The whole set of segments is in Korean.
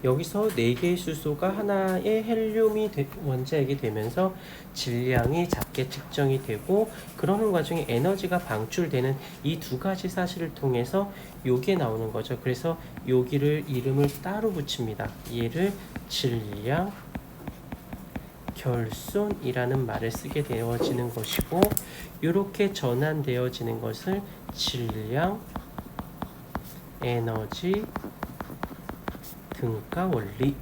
여기서 4개의 수소가 하나의 헬륨이 원자액이 되면서 질량이 작게 측정이 되고, 그러는 과정에 에너지가 방출되는 이 두 가지 사실을 통해서 요게 나오는 거죠. 그래서 여기를 이름을 따로 붙입니다. 얘를 질량 결손이라는 말을 쓰게 되어지는 것이고, 이렇게 전환되어지는 것을 질량 에너지 등가 원리라고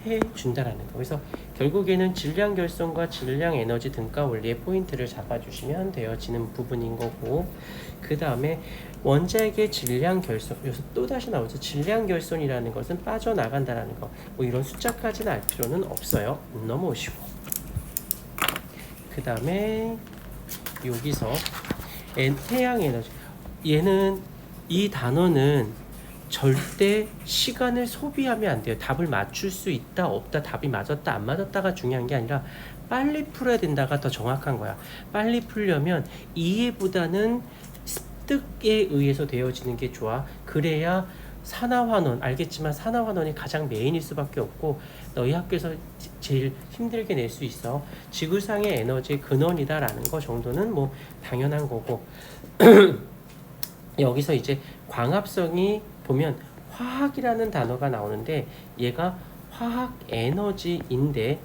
해준다라는 거. 그래서 결국에는 질량 결손과 질량 에너지 등가 원리의 포인트를 잡아주시면 되어지는 부분인 거고, 그 다음에 원자액의 질량 결손, 여기서 또 다시 나오죠. 질량 결손이라는 것은 빠져나간다라는 거. 뭐 이런 숫자까지는 알 필요는 없어요. 넘어오시고, 그 다음에 여기서 태양 에너지, 얘는 이 단어는 절대 시간을 소비하면 안 돼요. 답을 맞출 수 있다 없다, 답이 맞았다 안 맞았다가 중요한 게 아니라 빨리 풀어야 된다가 더 정확한 거야. 빨리 풀려면 이해보다는 습득에 의해서 되어지는 게 좋아. 그래야 산화환원, 알겠지만 산화환원이 가장 메인일 수밖에 없고 너희 학교에서 제일 힘들게 낼 수 있어. 지구상의 에너지의 근원이다라는 거 정도는 뭐 당연한 거고 여기서 이제 광합성이 보면 화학이라는 단어가 나오는데, 얘가 화학 에너지인데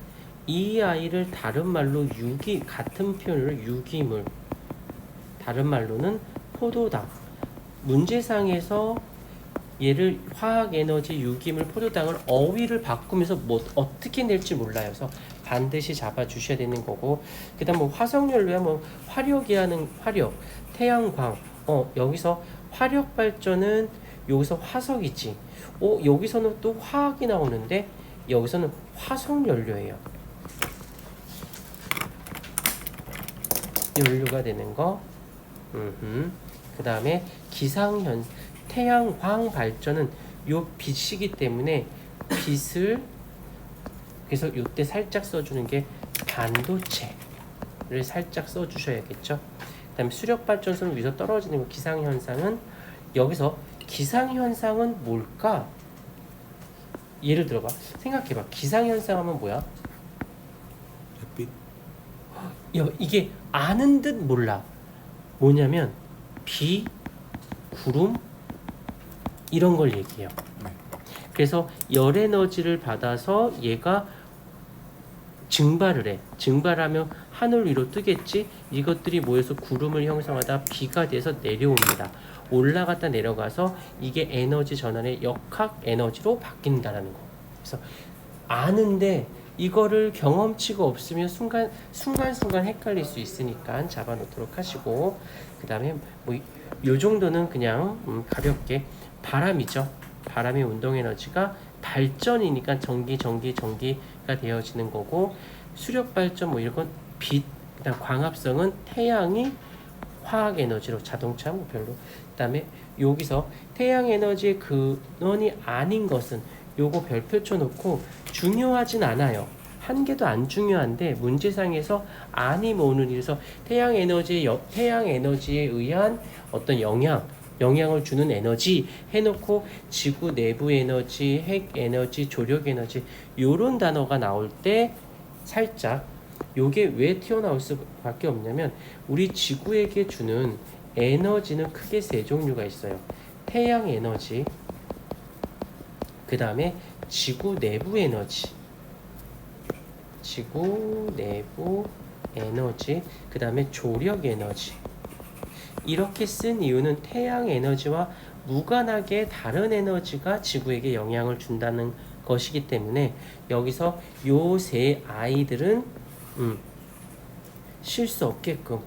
이 아이를 다른 말로 같은 표현으로 유기물, 다른 말로는 포도당, 문제상에서 얘를 화학 에너지 유기물 포도당을 어휘를 바꾸면서 뭐 어떻게 낼지 몰라요. 그래서 반드시 잡아 주셔야 되는 거고, 그다음 뭐 화석연료야, 뭐 화력이라는 화력, 태양광, 여기서 화력 발전은 여기서 화석이지. 여기서는 또 화학이 나오는데 여기서는 화석연료예요. 연료가 되는 거. 그 다음에 기상현, 태양광 발전은 요 빛이기 때문에 빛을, 그래서 요때 살짝 써주는 게 반도체를 살짝 써주셔야겠죠. 그 다음에 수력발전소는 위에서 떨어지는 거. 기상현상은, 여기서 기상현상은 뭘까? 예를 들어봐. 생각해봐. 기상현상 하면 뭐야? 햇빛. 이게 아는 듯 몰라. 뭐냐면 비, 구름 이런 걸 얘기해요. 그래서 열 에너지를 받아서 얘가 증발을 해. 증발하면 하늘 위로 뜨겠지. 이것들이 모여서 구름을 형성하다 비가 돼서 내려옵니다. 올라갔다 내려가서 이게 에너지 전환의 역학 에너지로 바뀐다라는 거. 그래서 아는데 이거를 경험치가 없으면 순간순간 헷갈릴 수 있으니까 잡아놓도록 하시고, 그 다음에 뭐 요 정도는 그냥 가볍게 바람이죠. 바람의 운동 에너지가 발전이니까 전기가 되어지는 거고, 수력 발전 뭐 이런 건 빛, 그다음 광합성은 태양이 화학 에너지로, 자동차 뭐 별로. 그다음에 여기서 태양 에너지의 근원이 아닌 것은 요거 별표 쳐놓고 중요하진 않아요. 한 개도 안 중요한데 문제상에서 아니 뭐는 이래서 태양 에너지에 의한 어떤 영향을 주는 에너지 해놓고 지구 내부 에너지, 핵 에너지, 조력 에너지 요런 단어가 나올 때 살짝 요게 왜 튀어나올 수밖에 없냐면, 우리 지구에게 주는 에너지는 크게 세 종류가 있어요. 태양 에너지, 그 다음에 지구 내부 에너지, 그 다음에 조력 에너지. 이렇게 쓴 이유는 태양 에너지와 무관하게 다른 에너지가 지구에게 영향을 준다는 것이기 때문에 여기서 요 세 아이들은 쉴 수 없게끔.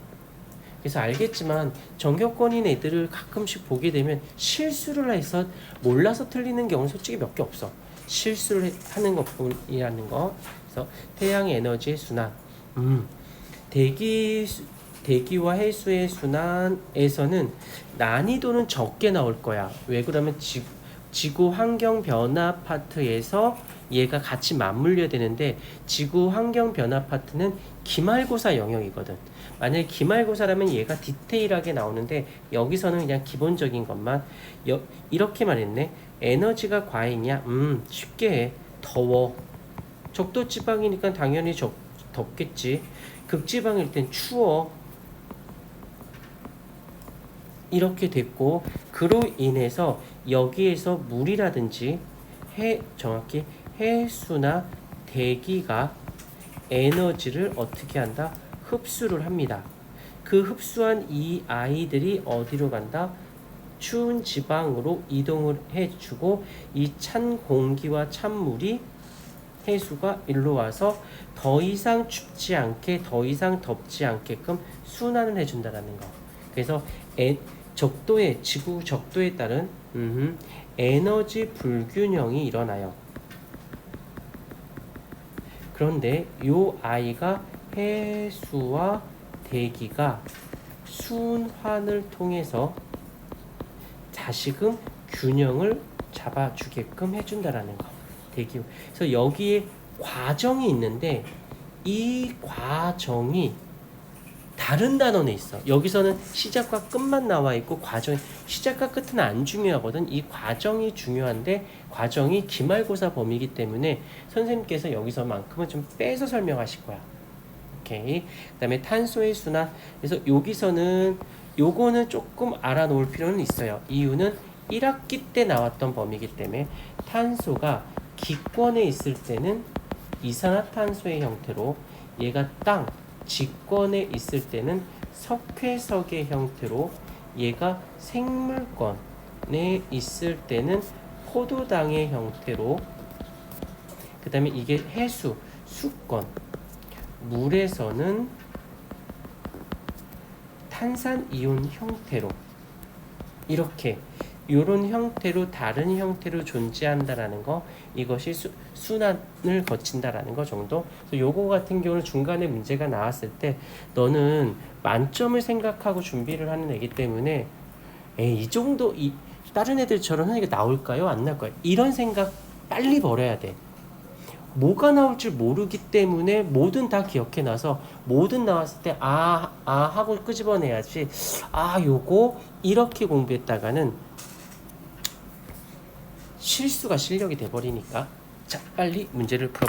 그래서 알겠지만 정교권인 애들을 가끔씩 보게 되면 실수를 해서 몰라서 틀리는 경우는 솔직히 몇 개 없어. 실수를 하는 것뿐이라는 거. 그래서 태양 에너지의 순환, 대기와 해수의 순환에서는 난이도는 적게 나올 거야. 왜 그러면 지구 환경 변화 파트에서 얘가 같이 맞물려야 되는데 지구 환경 변화 파트는 기말고사 영역이거든. 만약에 기말고사라면 얘가 디테일하게 나오는데 여기서는 그냥 기본적인 것만 이렇게 말했네. 에너지가 과잉이야? 쉽게 해. 더워. 적도지방이니까 당연히 덥겠지. 극지방일 땐 추워. 이렇게 됐고 그로 인해서 여기에서 물이라든지 정확히 해수나 대기가 에너지를 어떻게 한다? 흡수를 합니다. 그 흡수한 이 아이들이 어디로 간다? 추운 지방으로 이동을 해주고 이 찬 공기와 찬 물이 해수가 일로 와서 더 이상 춥지 않게 더 이상 덥지 않게끔 순환을 해준다라는 거. 그래서 지구 적도에 따른 에너지 불균형이 일어나요. 그런데 요 아이가 해수와 대기가 순환을 통해서 다시금 균형을 잡아주게끔 해준다라는 거. 대기. 그래서 여기에 과정이 있는데 이 과정이 다른 단원에 있어. 여기서는 시작과 끝만 나와 있고 과정 시작과 끝은 안 중요하거든. 이 과정이 중요한데 과정이 기말고사 범위이기 때문에 선생님께서 여기서만큼은 좀 빼서 설명하실 거야. 오케이. 그다음에 탄소의 순환. 그래서 여기서는 요거는 조금 알아놓을 필요는 있어요. 이유는 1학기 때 나왔던 범위이기 때문에 탄소가 기권에 있을 때는 이산화탄소의 형태로 얘가 땅 직권에 있을 때는 석회석의 형태로 얘가 생물권에 있을 때는 포도당의 형태로 그 다음에 이게 해수, 수권 물에서는 탄산이온 형태로 이렇게 요런 형태로 다른 형태로 존재한다라는 거 이것이 순환을 거친다라는 거 정도. 그래서 요거 같은 경우는 중간에 문제가 나왔을 때 너는 만점을 생각하고 준비를 하는 애기 때문에 이 정도 다른 애들처럼 이게 나올까요? 안 나올까요? 이런 생각 빨리 버려야 돼. 뭐가 나올 줄 모르기 때문에 뭐든 다 기억해놔서 뭐든 나왔을 때 하고 끄집어내야지. 요거 이렇게 공부했다가는 실수가 실력이 돼버리니까 자 빨리 문제를 풀어.